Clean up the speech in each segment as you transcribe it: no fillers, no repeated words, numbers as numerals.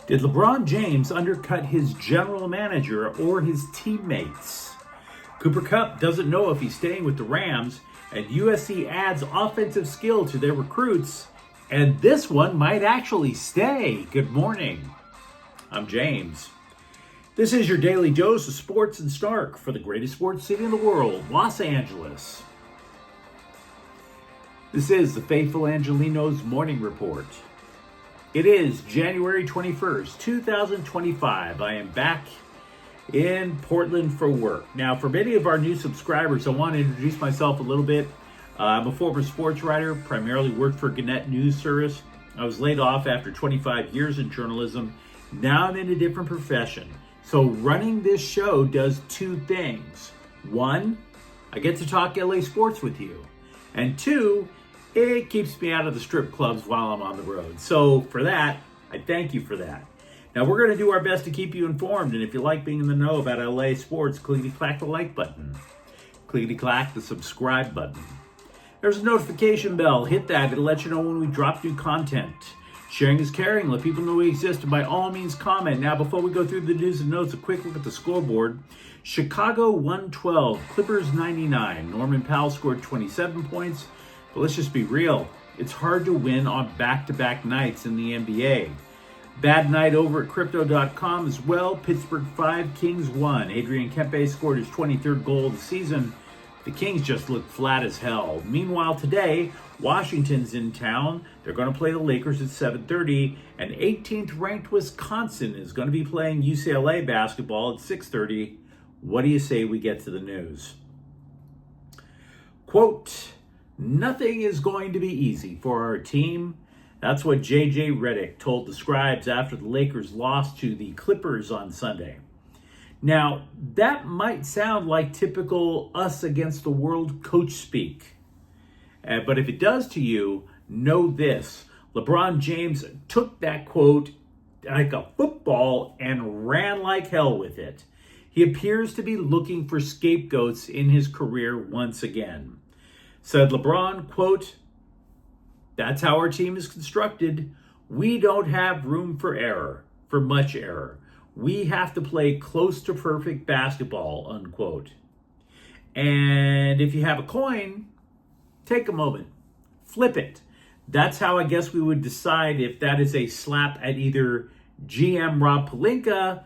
Did LeBron James undercut his general manager or his teammates? Cooper Kupp doesn't know if he's staying with the Rams, and USC adds offensive skill to their recruits, and this one might actually stay. Good morning. I'm James. This is your daily dose of sports and snark for the greatest sports city in the world, Los Angeles. This is the Faithful Angelenos Morning Report. It is January 21st, 2025. I am back in Portland for work. Now, for many of our new subscribers, I want to introduce myself a little bit. I'm a former sports writer, primarily worked for Gannett News Service. I was laid off after 25 years in journalism. Now I'm in a different profession. So running this show does two things. One, I get to talk LA sports with you. And two, it keeps me out of the strip clubs while I'm on the road. So for that, I thank you for that. Now we're going to do our best to keep you informed. And if you like being in the know about LA sports, clickety-clack the like button. Clickety-clack the subscribe button. There's a notification bell. Hit that. It'll let you know when we drop new content. Sharing is caring. Let people know we exist. And by all means, comment. Now, before we go through the news and notes, a quick look at the scoreboard. Chicago 112, Clippers 99. Norman Powell scored 27 points. But let's just be real. It's hard to win on back-to-back nights in the NBA. Bad night over at Crypto.com as well. Pittsburgh 5, Kings 1. Adrian Kempe scored his 23rd goal of the season. The Kings just look flat as hell. Meanwhile, today, Washington's in town. They're going to play the Lakers at 7:30. And 18th ranked Wisconsin is going to be playing UCLA basketball at 6:30. What do you say we get to the news? Quote, "Nothing is going to be easy for our team." That's what J.J. Redick told the scribes after the Lakers lost to the Clippers on Sunday. Now, that might sound like typical us against the world coach speak. But if it does to you, know this. LeBron James took that quote like a football and ran like hell with it. He appears to be looking for scapegoats in his career once again. Said LeBron, quote, "That's how our team is constructed. We don't have room for error, for much error. We have to play close to perfect basketball," unquote. And if you have a coin, take a moment, flip it. That's how I guess we would decide if that is a slap at either GM Rob Pelinka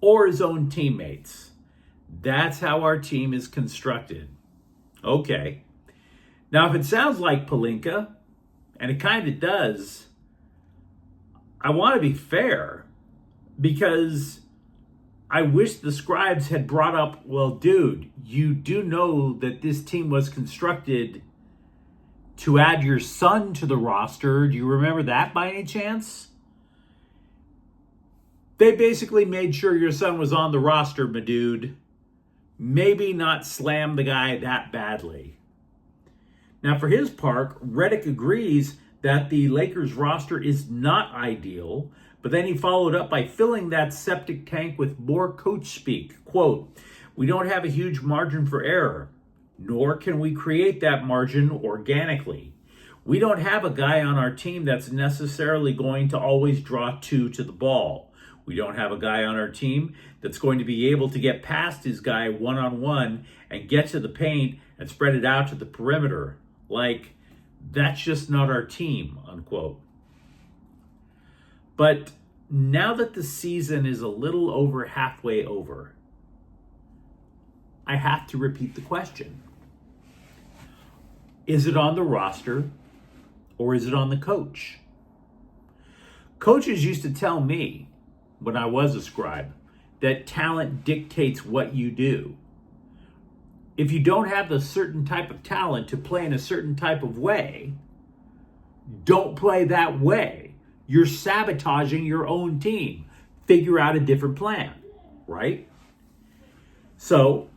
or his own teammates. That's how our team is constructed. Okay. Now, if it sounds like Pelinka, and it kind of does, I want to be fair because I wish the scribes had brought up, well, dude, you do know that this team was constructed to add your son to the roster. Do you remember that by any chance? They basically made sure your son was on the roster, my dude. Maybe not slam the guy that badly. Now, for his part, Redick agrees that the Lakers roster is not ideal, but then he followed up by filling that septic tank with more coach speak. Quote, "We don't have a huge margin for error, nor can we create that margin organically. We don't have a guy on our team that's necessarily going to always draw two to the ball. We don't have a guy on our team that's going to be able to get past his guy one-on-one and get to the paint and spread it out to the perimeter. Like, that's just not our team," unquote. But now that the season is a little over halfway over, I have to repeat the question. Is it on the roster or is it on the coach? Coaches used to tell me when I was a scribe that talent dictates what you do. If you don't have a certain type of talent to play in a certain type of way, don't play that way. You're sabotaging your own team. Figure out a different plan, right? So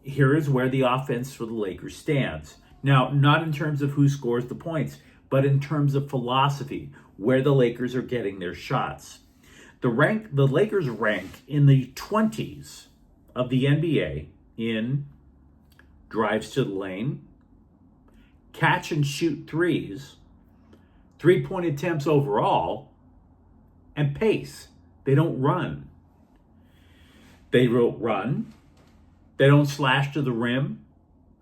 here is where the offense for the Lakers stands. Now, not in terms of who scores the points, but in terms of philosophy, where the Lakers are getting their shots. The Lakers rank in the 20s of the NBA in drives to the lane, catch and shoot threes, 3-point attempts overall, and pace. They don't run. They don't run. They don't slash to the rim.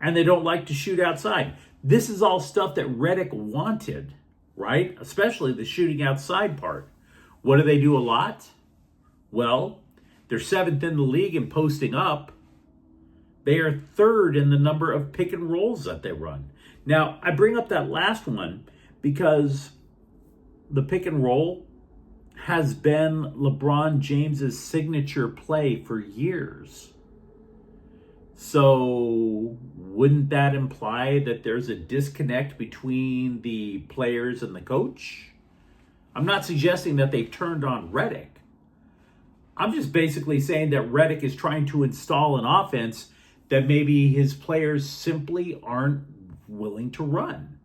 And they don't like to shoot outside. This is all stuff that Redick wanted, right? Especially the shooting outside part. What do they do a lot? Well, they're 7th in the league in posting up. They are 3rd in the number of pick and rolls that they run. Now, I bring up that last one because the pick and roll has been LeBron James's signature play for years. So wouldn't that imply that there's a disconnect between the players and the coach? I'm not suggesting that they've turned on Redick. I'm just basically saying that Redick is trying to install an offense that maybe his players simply aren't willing to run.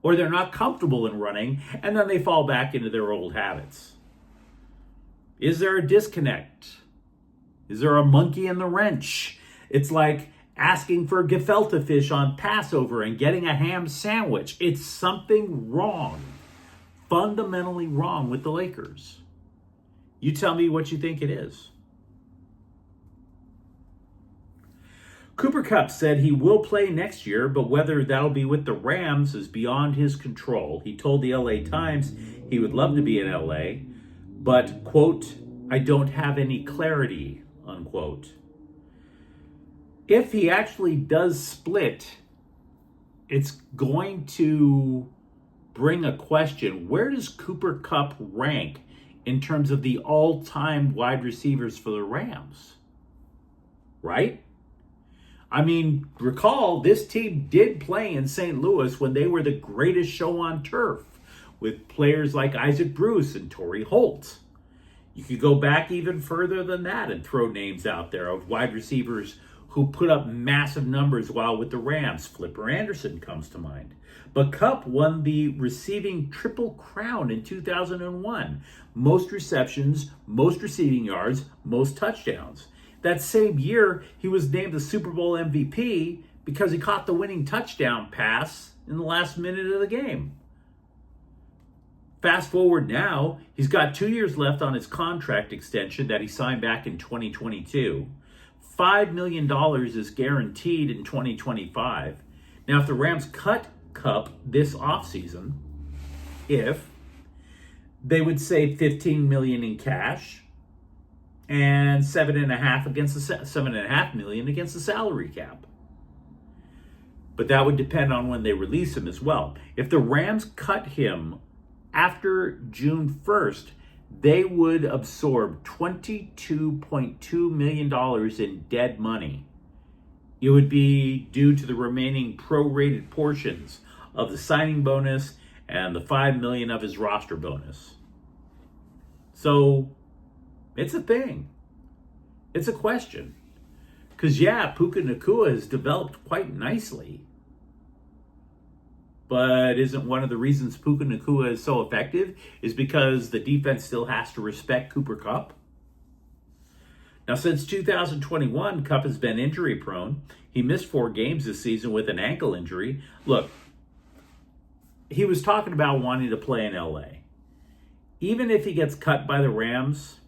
Or they're not comfortable in running, and then they fall back into their old habits. Is there a disconnect? Is there a monkey in the wrench? It's like asking for gefilte fish on Passover and getting a ham sandwich. It's something wrong, fundamentally wrong with the Lakers. You tell me what you think it is. Cooper Kupp said he will play next year, but whether that'll be with the Rams is beyond his control. He told the LA Times he would love to be in LA, but, quote, I don't have any clarity, unquote. If he actually does split, it's going to bring a question. Where does Cooper Kupp rank in terms of the all-time wide receivers for the Rams? Right? I mean, recall, this team did play in St. Louis when they were the greatest show on turf, with players like Isaac Bruce and Torrey Holt. You could go back even further than that and throw names out there of wide receivers who put up massive numbers while with the Rams. Flipper Anderson comes to mind. But Kupp won the receiving triple crown in 2001. Most receptions, most receiving yards, most touchdowns. That same year, he was named the Super Bowl MVP because he caught the winning touchdown pass in the last minute of the game. Fast forward now, he's got 2 years left on his contract extension that he signed back in 2022. $5 million is guaranteed in 2025. Now, if the Rams cut Kupp this offseason, they would save $15 million in cash and $7.5 million against the salary cap. But that would depend on when they release him as well. If the Rams cut him after June 1st, they would absorb $22.2 million in dead money. It would be due to the remaining prorated portions of the signing bonus and the $5 million of his roster bonus. So it's a thing. It's a question. Because, Puka Nacua has developed quite nicely. But isn't one of the reasons Puka Nacua is so effective is because the defense still has to respect Cooper Kupp? Now, since 2021, Kupp has been injury prone. He missed 4 games this season with an ankle injury. Look, he was talking about wanting to play in LA. Even if he gets cut by the Rams,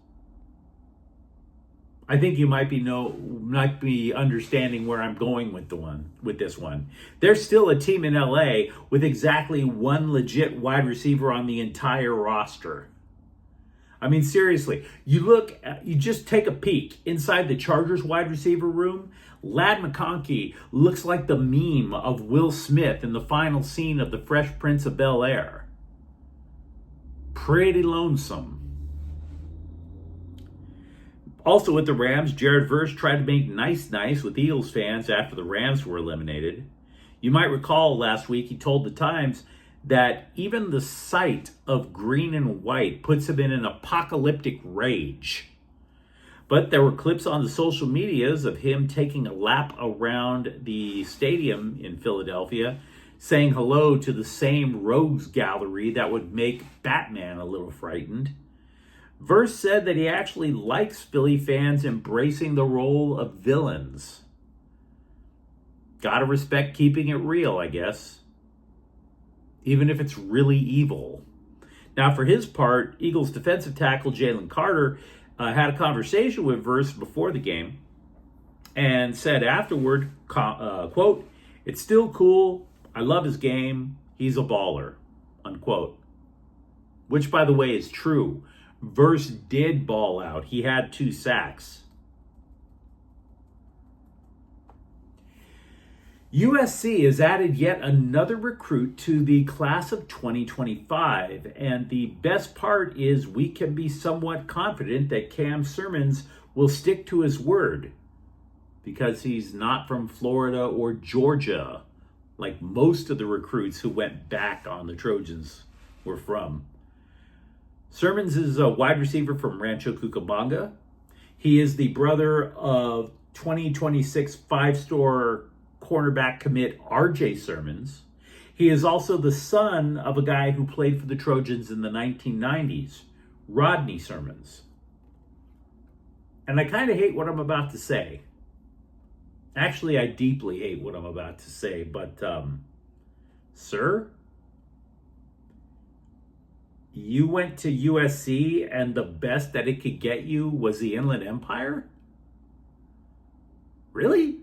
I think you might be understanding where I'm going with this one. There's still a team in LA with exactly one legit wide receiver on the entire roster. I mean, seriously, you just take a peek inside the Chargers wide receiver room. Ladd McConkey looks like the meme of Will Smith in the final scene of The Fresh Prince of Bel-Air. Pretty lonesome. Also with the Rams, Jared Verse tried to make nice with Eagles fans after the Rams were eliminated. You might recall last week he told the Times that even the sight of green and white puts him in an apocalyptic rage. But there were clips on the social medias of him taking a lap around the stadium in Philadelphia, saying hello to the same rogues gallery that would make Batman a little frightened. Verse said that he actually likes Philly fans embracing the role of villains. Gotta respect keeping it real, I guess. Even if it's really evil. Now, for his part, Eagles defensive tackle Jalen Carter had a conversation with Verse before the game and said afterward, quote, "It's still cool. I love his game. He's a baller," unquote. Which, by the way, is true. Verse did ball out. He had 2 sacks. USC has added yet another recruit to the class of 2025, and the best part is we can be somewhat confident that Cam Sirmons will stick to his word because he's not from Florida or Georgia, like most of the recruits who went back on the Trojans were from. Sirmons is a wide receiver from Rancho Cucamonga. He is the brother of 2026 5-star cornerback commit RJ Sirmons. He is also the son of a guy who played for the Trojans in the 1990s, Rodney Sirmons. And I kind of hate what I'm about to say. Actually, I deeply hate what I'm about to say, but sir, you went to USC and the best that it could get you was the Inland Empire? Really?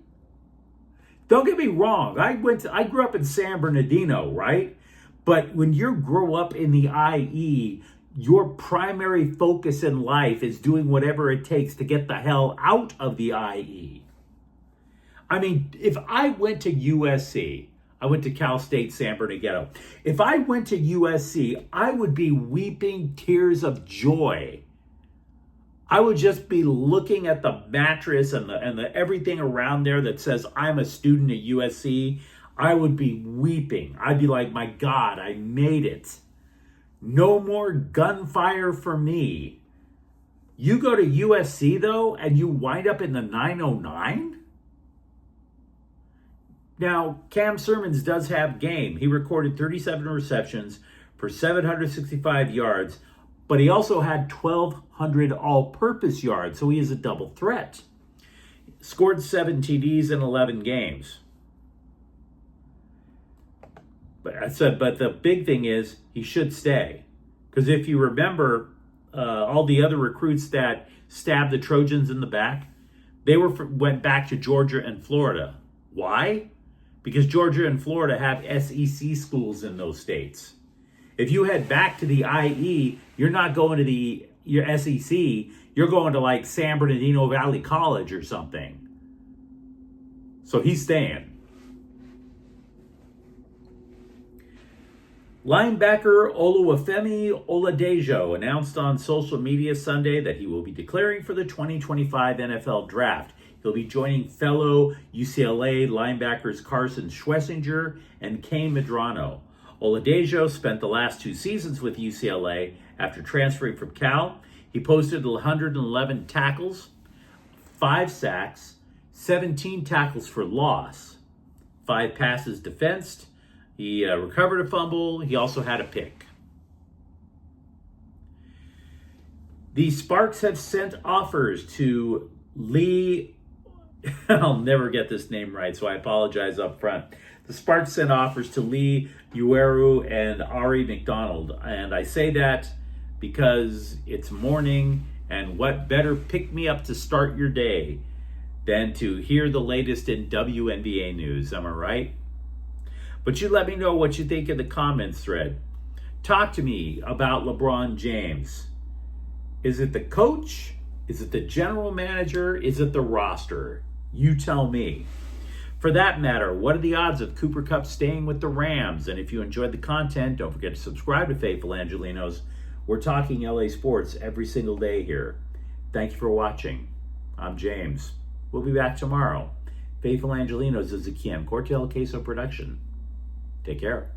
Don't get me wrong. I grew up in San Bernardino, right? But when you grow up in the IE, your primary focus in life is doing whatever it takes to get the hell out of the IE. I mean, if I went to USC, I went to Cal State San Bernardino. If I went to USC, I would be weeping tears of joy. I would just be looking at the mattress and the everything around there that says I'm a student at USC. I would be weeping. I'd be like, my God, I made it. No more gunfire for me. You go to USC though, and you wind up in the 909? Now, Cam Sirmons does have game. He recorded 37 receptions for 765 yards, but he also had 1,200 all-purpose yards, so he is a double threat. Scored 7 TDs in 11 games. But the big thing is he should stay. Because if you remember, all the other recruits that stabbed the Trojans in the back, they went back to Georgia and Florida. Why? Because Georgia and Florida have SEC schools in those states. If you head back to the IE, you're not going to your SEC. You're going to like San Bernardino Valley College or something. So he's staying. Linebacker Oluwafemi Oladejo announced on social media Sunday that he will be declaring for the 2025 NFL Draft. He'll be joining fellow UCLA linebackers Carson Schlesinger and Kane Medrano. Oladejo spent the last 2 seasons with UCLA after transferring from Cal. He posted 111 tackles, 5 sacks, 17 tackles for loss, 5 passes defensed. He recovered a fumble. He also had a pick. The Sparks have sent offers to Lee. I'll never get this name right, so I apologize up front. The Sparks sent offers to Lee Ueru and Ari McDonald. And I say that because it's morning, and what better pick me up to start your day than to hear the latest in WNBA news, am I right? But you let me know what you think in the comments thread. Talk to me about LeBron James. Is it the coach? Is it the general manager? Is it the roster? You tell me. For that matter, what are the odds of Cooper Kupp staying with the Rams? And if you enjoyed the content, don't forget to subscribe to Faithful Angelenos. We're talking LA sports every single day here. Thank you for watching. I'm James. We'll be back tomorrow. Faithful Angelenos is a Kian Cortel Queso production. Take care.